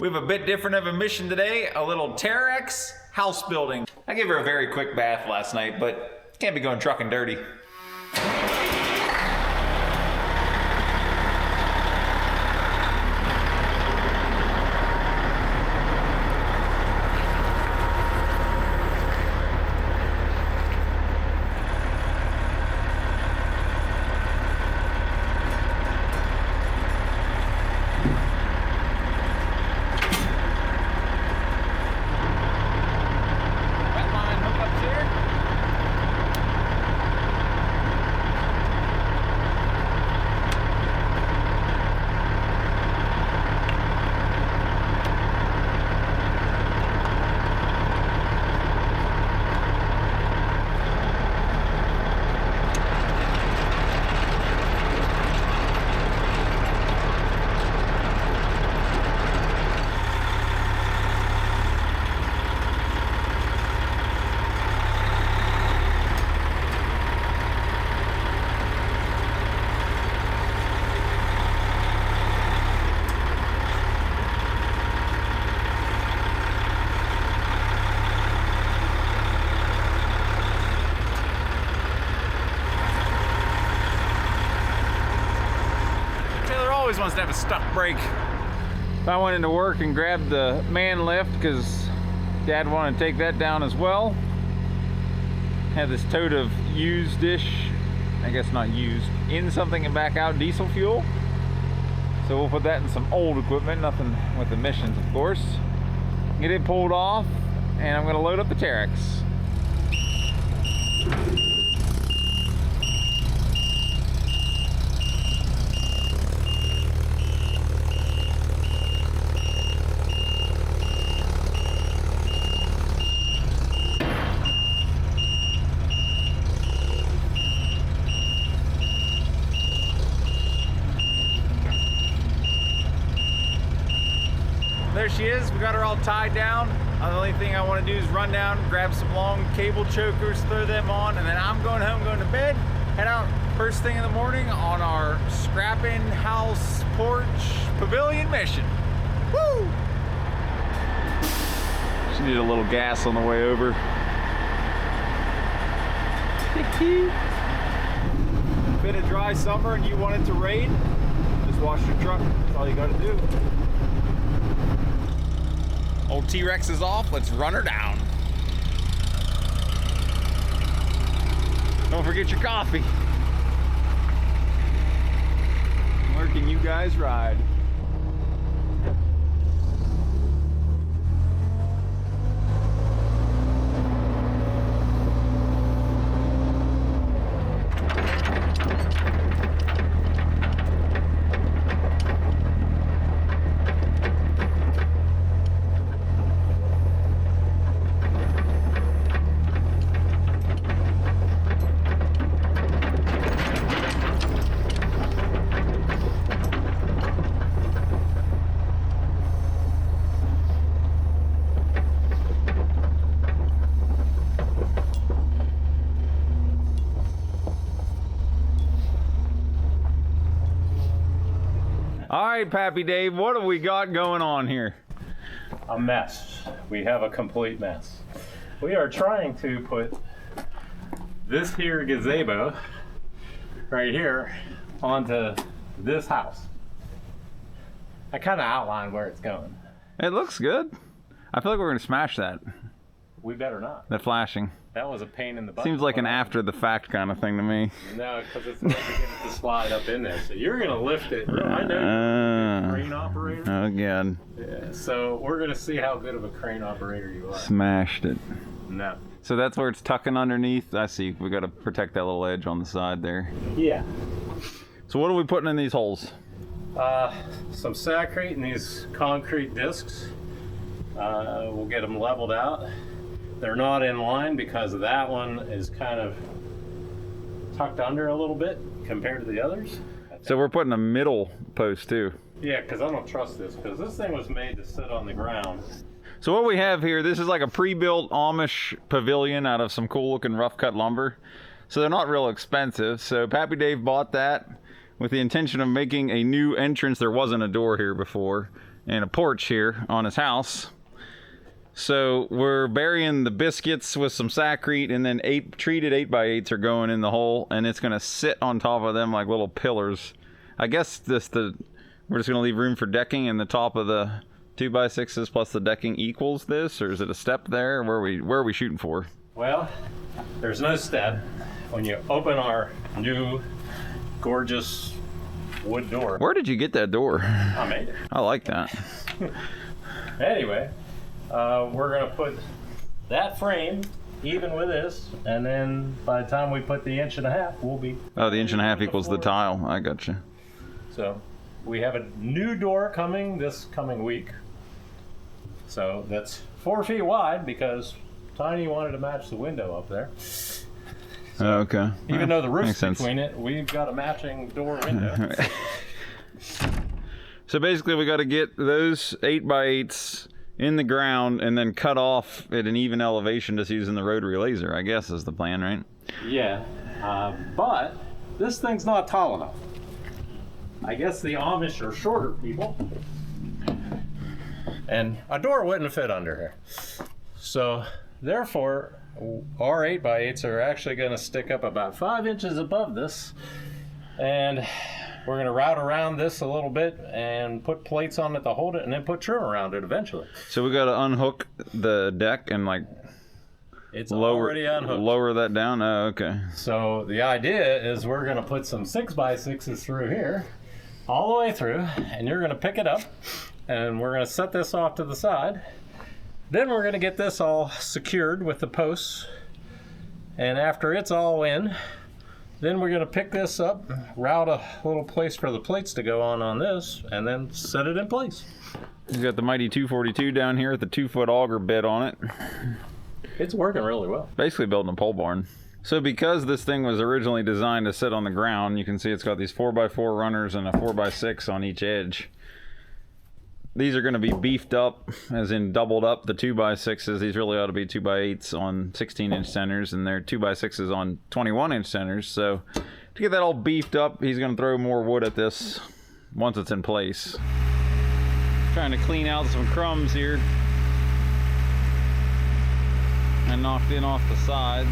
We have a bit different of a mission today, a little Terex house building. I gave her a very quick bath last night, but can't be going trucking dirty. Always wants to have a stuck brake. I went into work and grabbed the man lift because Dad wanted to take that down as well. Have this tote of used-ish, I guess not used, in something and back out diesel fuel. So we'll put that in some old equipment, nothing with emissions of course. Get it pulled off and I'm gonna load up the Terex. There she is. We got her all tied down. The only thing I want to do is run down, grab some long cable chokers, throw them on, and then I'm going home, going to bed, head out first thing in the morning on our scrapping house porch pavilion mission. Woo! She needed a little gas on the way over. Been a dry summer and you want it to rain, just wash your truck. That's all you got to do. Old T-Rex is off, let's run her down. Don't forget your coffee. Where can you guys ride? All right, Pappy Dave, what have we got going on here? A mess. We have a complete mess. We are trying to put this here gazebo right here onto this house. I kind of outlined where it's going. It looks good. I feel like we're gonna smash that. We better not. The flashing. That was a pain in the butt. Seems like an after the fact kind of thing to me. No, because it's going to get it to slide up in there. So you're going to lift it. I know you're a crane operator. Oh, God. Yeah, so we're going to see how good of a crane operator you are. Smashed it. No. So that's where it's tucking underneath. I see. We got to protect that little edge on the side there. Yeah. So what are we putting in these holes? Some Saccrete and these concrete discs. We'll get them leveled out. They're not in line because that one is kind of tucked under a little bit compared to the others. So we're putting a middle post too. Yeah, because I don't trust this, because this thing was made to sit on the ground. So what we have here, this is like a pre-built Amish pavilion out of some cool looking rough cut lumber. So they're not real expensive. So Pappy Dave bought that with the intention of making a new entrance. There wasn't a door here before. and a porch here on his house. So we're burying the biscuits with some Saccrete, and then treated 8x8s are going in the hole, and it's gonna sit on top of them like little pillars. I guess we're just gonna leave room for decking, and the top of the 2x6s plus the decking equals this, or is it a step there? Where are we shooting for? Well, there's no step. When you open our new gorgeous wood door. Where did you get that door? I made it. I like that. Anyway, we're gonna put that frame even with this, and then by the time we put the 1.5 inches, we'll be. Oh, the 1.5 inches equals the tile. I got you. So we have a new door coming this coming week. So that's 4 feet wide because Tiny wanted to match the window up there. So okay. Even though the roof's Makes between it, we've got a matching door window. So basically we got to get those 8x8s in the ground and then cut off at an even elevation just using the rotary laser, I guess is the plan, right? Yeah, but this thing's not tall enough. I guess the Amish are shorter people. And a door wouldn't fit under here. So therefore, our 8x8s are actually going to stick up about 5 inches above this. And we're going to route around this a little bit and put plates on it to hold it, and then put trim around it eventually. So we got to unhook the deck and like it's already unhooked. Lower that down? Oh, okay. So the idea is we're going to put some 6x6s through here, all the way through, and you're going to pick it up, and we're going to set this off to the side. Then we're going to get this all secured with the posts, and after it's all in, then we're going to pick this up, route a little place for the plates to go on this, and then set it in place. We got the mighty 242 down here with the 2-foot auger bed on it. It's working really well. Basically building a pole barn. So because this thing was originally designed to sit on the ground, you can see it's got these 4x4 runners and a 4x6 on each edge. These are going to be beefed up, as in doubled up the 2x6s. These really ought to be 2x8s on 16-inch centers, and they're 2x6s on 21-inch centers. So to get that all beefed up, he's going to throw more wood at this once it's in place. Trying to clean out some crumbs here. And knocked in off the sides.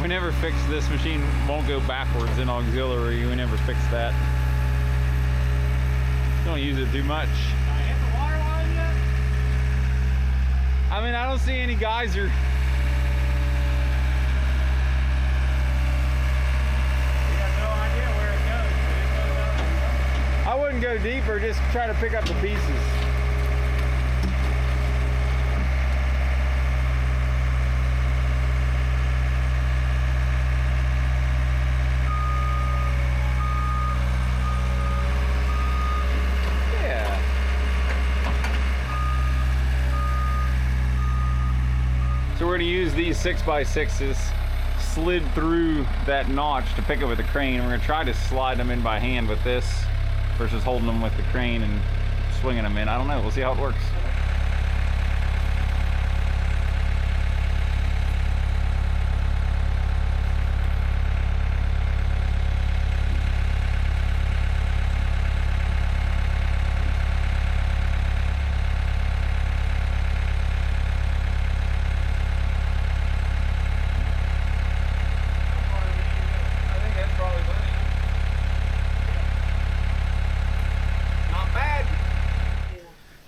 We never fixed this machine, won't go backwards in auxiliary. We never fixed that. Don't use it too much. I hit the water line yet? I mean, I don't see any geyser. We have no idea where it goes. I wouldn't go deeper, just try to pick up the pieces. So we're going to use these 6x6s slid through that notch to pick it with the crane. We're going to try to slide them in by hand with this versus holding them with the crane and swinging them in. I don't know. We'll see how it works.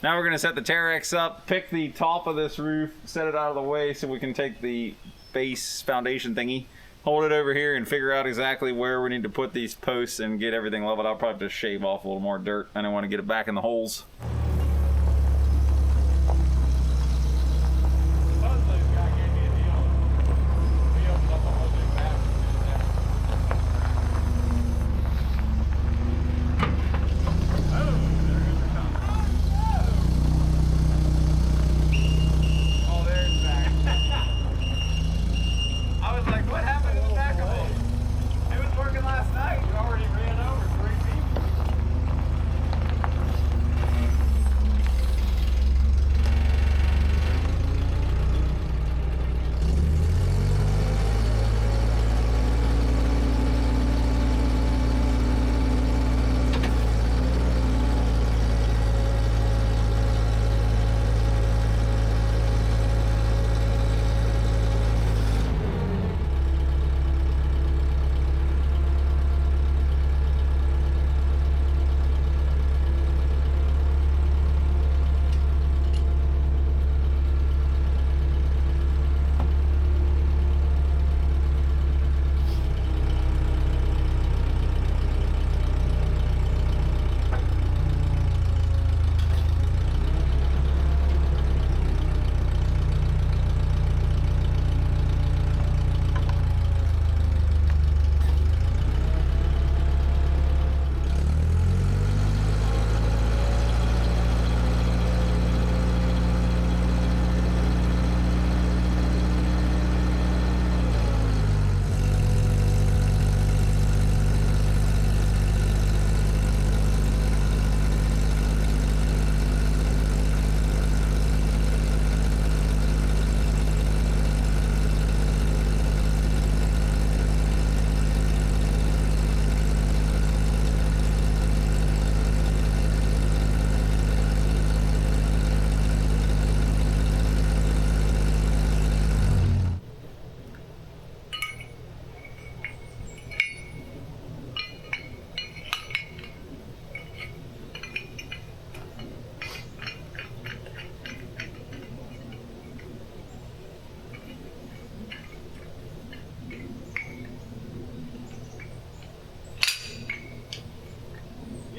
Now we're going to set the Terex up, pick the top of this roof, set it out of the way so we can take the base foundation thingy, hold it over here and figure out exactly where we need to put these posts and get everything leveled. I'll probably just shave off a little more dirt. I don't want to get it back in the holes.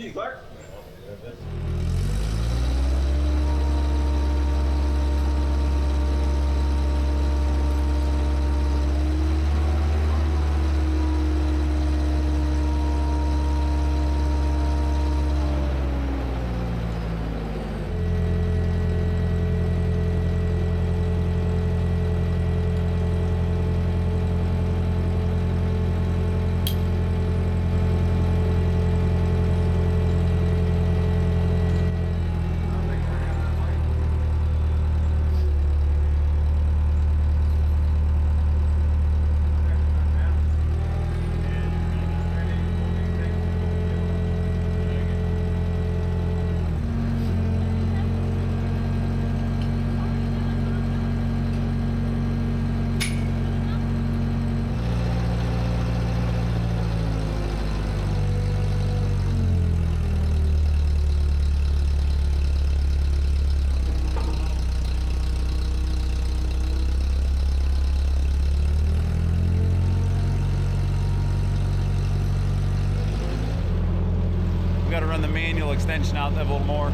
Easy, Clark. We got to run the manual extension out a little more.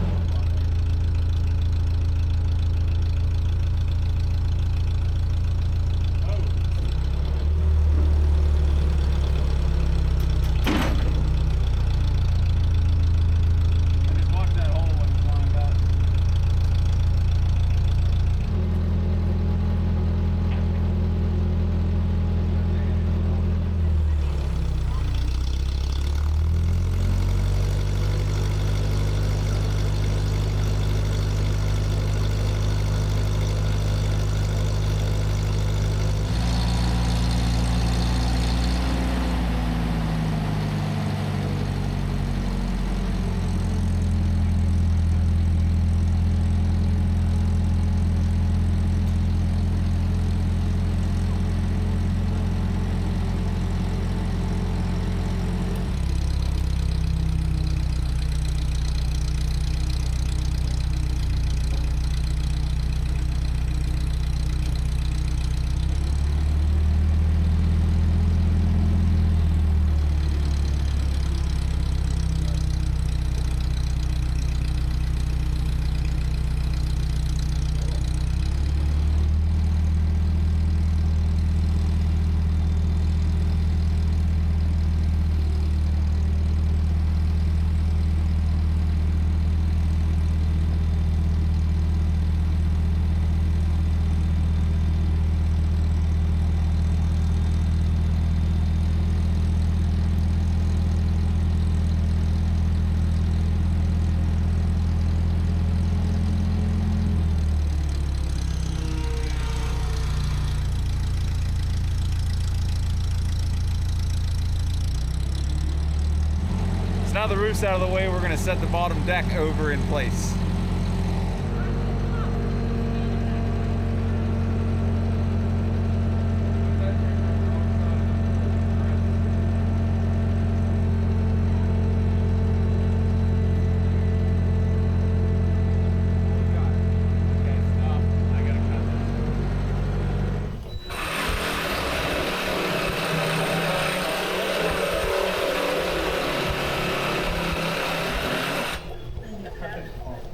Now the roof's out of the way, we're going to set the bottom deck over in place.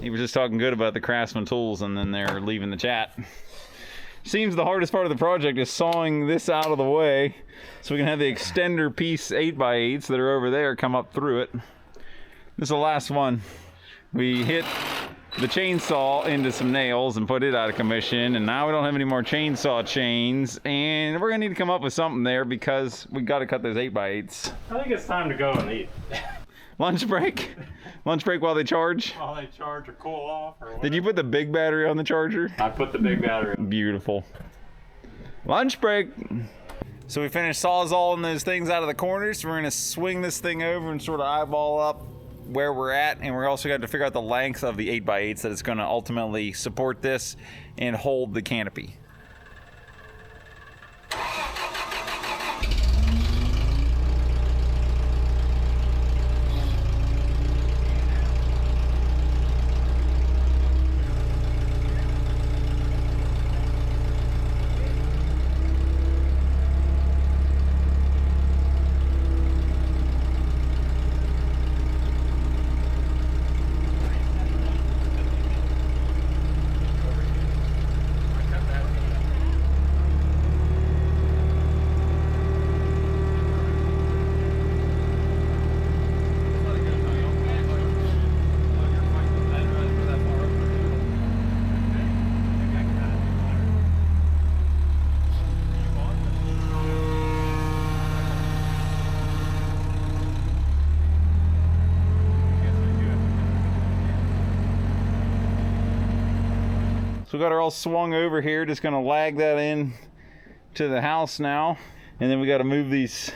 He was just talking good about the Craftsman tools, and then they're leaving the chat. Seems the hardest part of the project is sawing this out of the way so we can have the extender piece 8x8s that are over there come up through it. This is the last one. We hit the chainsaw into some nails and put it out of commission, and now we don't have any more chainsaw chains, and we're gonna need to come up with something there because we got to cut those 8x8s. I think it's time to go and eat. Lunch break? Lunch break while they charge? While they charge or cool off or whatever. Did you put the big battery on the charger? I put the big battery on. Beautiful. Lunch break. So we finished sawzalling those things out of the corners. So we're gonna swing this thing over and sort of eyeball up where we're at, and we're also got to figure out the length of the 8x8s that it's gonna ultimately support this and hold the canopy. So we got her all swung over here, just gonna lag that in to the house now. And then we gotta move these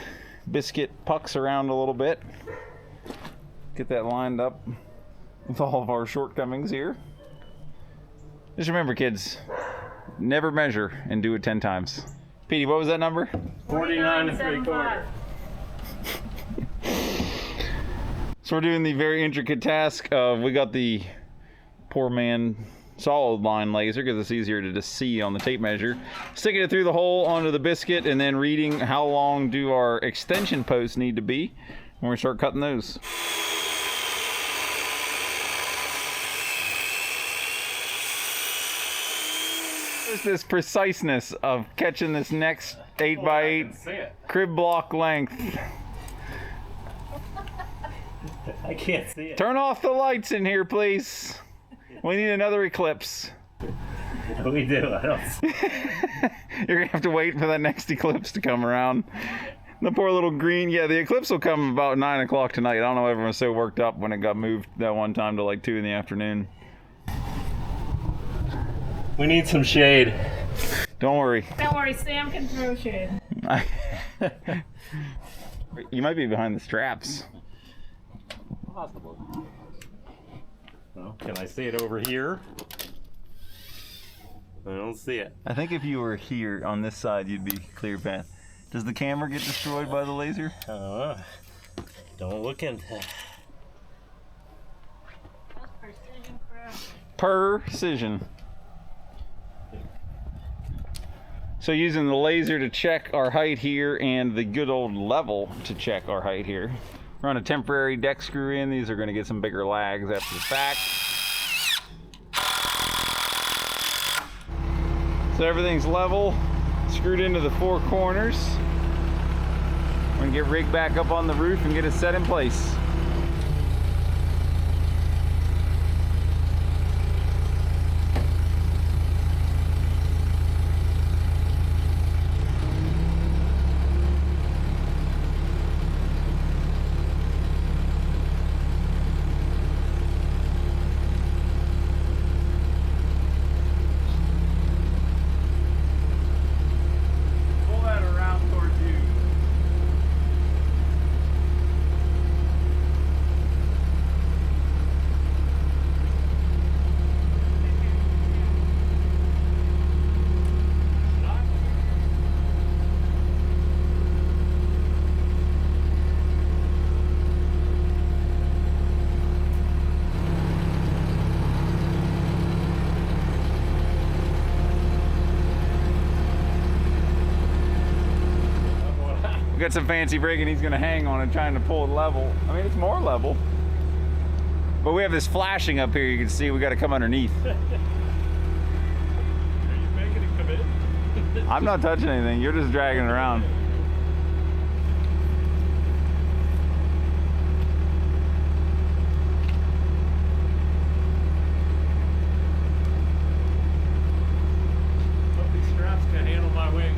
biscuit pucks around a little bit. Get that lined up with all of our shortcomings here. Just remember, kids, never measure and do it 10 times. Petey, what was that number? 49 3/4. So we're doing the very intricate task of, we got the poor man solid line laser because it's easier to just see on the tape measure. Sticking it through the hole onto the biscuit and then reading how long do our extension posts need to be when we start cutting those. There's this preciseness of catching this next 8x8 crib block length. I can't see it. Turn off the lights in here, please. We need another eclipse. We do. I don't see it. You're gonna have to wait for that next eclipse to come around. The poor little green. Yeah, the eclipse will come about 9 o'clock tonight. I don't know, everyone's so worked up when it got moved that one time to like 2 in the afternoon. We need some shade. Don't worry. Don't worry, Sam can throw shade. You might be behind the straps. Possible. Well, can I see it over here? I don't see it. I think if you were here on this side, you'd be clear path. Does the camera get destroyed by the laser? Don't look into it. That's precision craft. Precision. So using the laser to check our height here and the good old level to check our height here. Run a temporary deck screw in. These are going to get some bigger lags after the fact. So everything's level, screwed into the 4 corners. We're going to get rigged back up on the roof and get it set in place. We got some fancy rigging he's gonna hang on and trying to pull it level. I mean, it's more level. But we have this flashing up here, you can see we gotta come underneath. Are you making it come in? I'm not touching anything, you're just dragging it around. Hope these straps can handle my weight.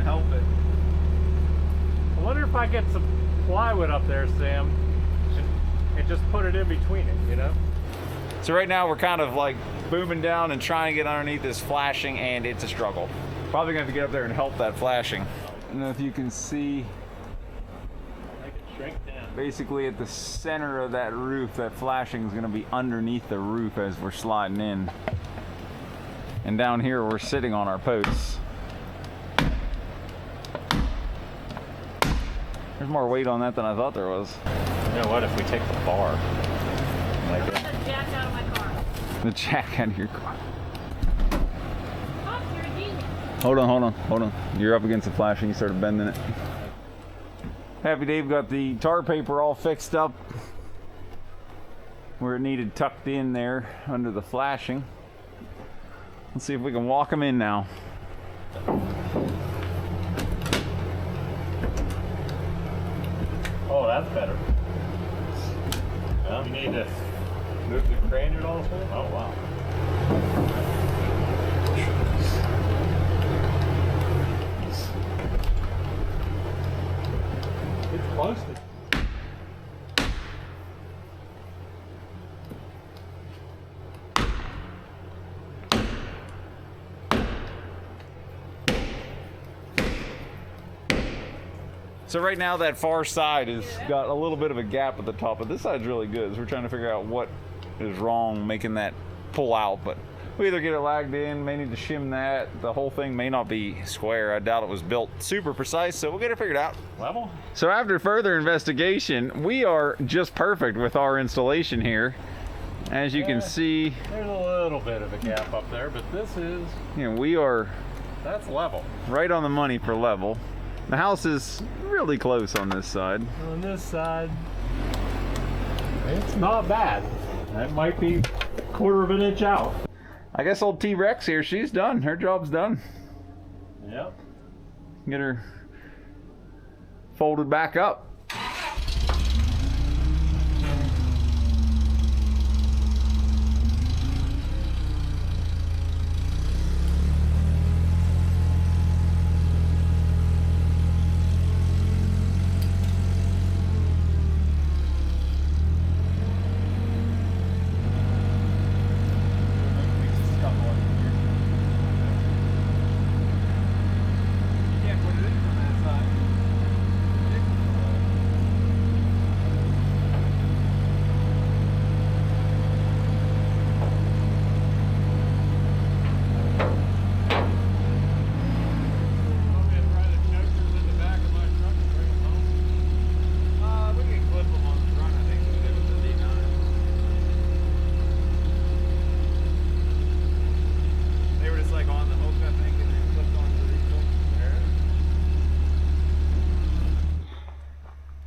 help it. I wonder if I get some plywood up there, Sam, and just put it in between it, you know? So right now we're kind of like booming down and trying to get underneath this flashing, and it's a struggle. Probably gonna have to get up there and help that flashing. I don't know if you can see, I can shrink down. basically at the center of that roof, that flashing is gonna be underneath the roof as we're sliding in. And down here we're sitting on our posts. There's more weight on that than I thought there was. You know what, if we take the bar, like Get the jack out of my car. The jack out of your car. Oh, you're a genius. Hold on. You're up against the flashing, you started bending it. Happy Dave got the tar paper all fixed up where it needed tucked in there under the flashing. Let's see if we can walk him in now. oh, that's better. Well, you need to move the crane at all? Oh, wow. It's close to. So right now that far side has got a little bit of a gap at the top, but this side's really good. So we're trying to figure out what is wrong making that pull out, but we either get it lagged in, may need to shim that. The whole thing may not be square. I doubt it was built super precise, so we'll get it figured out. Level? So after further investigation, we are just perfect with our installation here. As you can see, There's a little bit of a gap up there, but this is, we are that's level. right on the money for level. The house is really close on this side. On this side, it's not bad. That might be a quarter of an inch out. I guess old T-Rex here, she's done. Her job's done. Yep. Get her folded back up.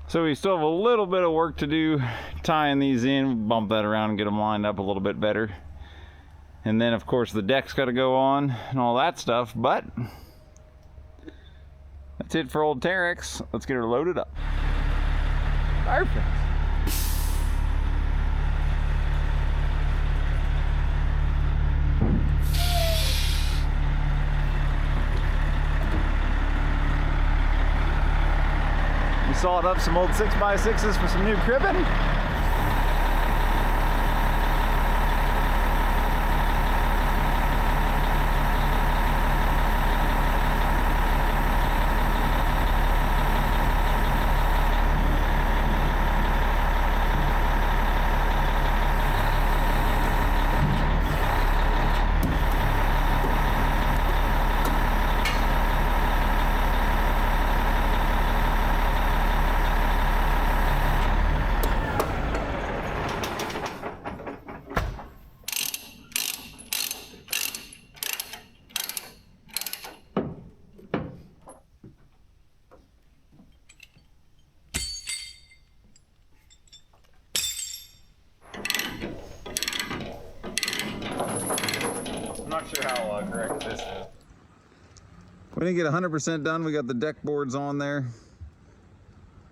So we still have a little bit of work to do tying these in, bump that around and get them lined up a little bit better. And then of course the deck's got to go on and all that stuff, but that's it for old Terex. Let's get her loaded up. Perfect. Sawed up some old 6x6s for some new cribbing. I'm not sure how correct this is. We didn't get 100% done. We got the deck boards on there.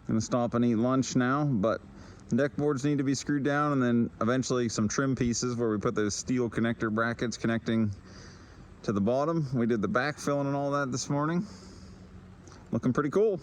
Gonna stop and eat lunch now, but the deck boards need to be screwed down, and then eventually some trim pieces where we put those steel connector brackets connecting to the bottom. We did the backfilling and all that this morning. looking pretty cool.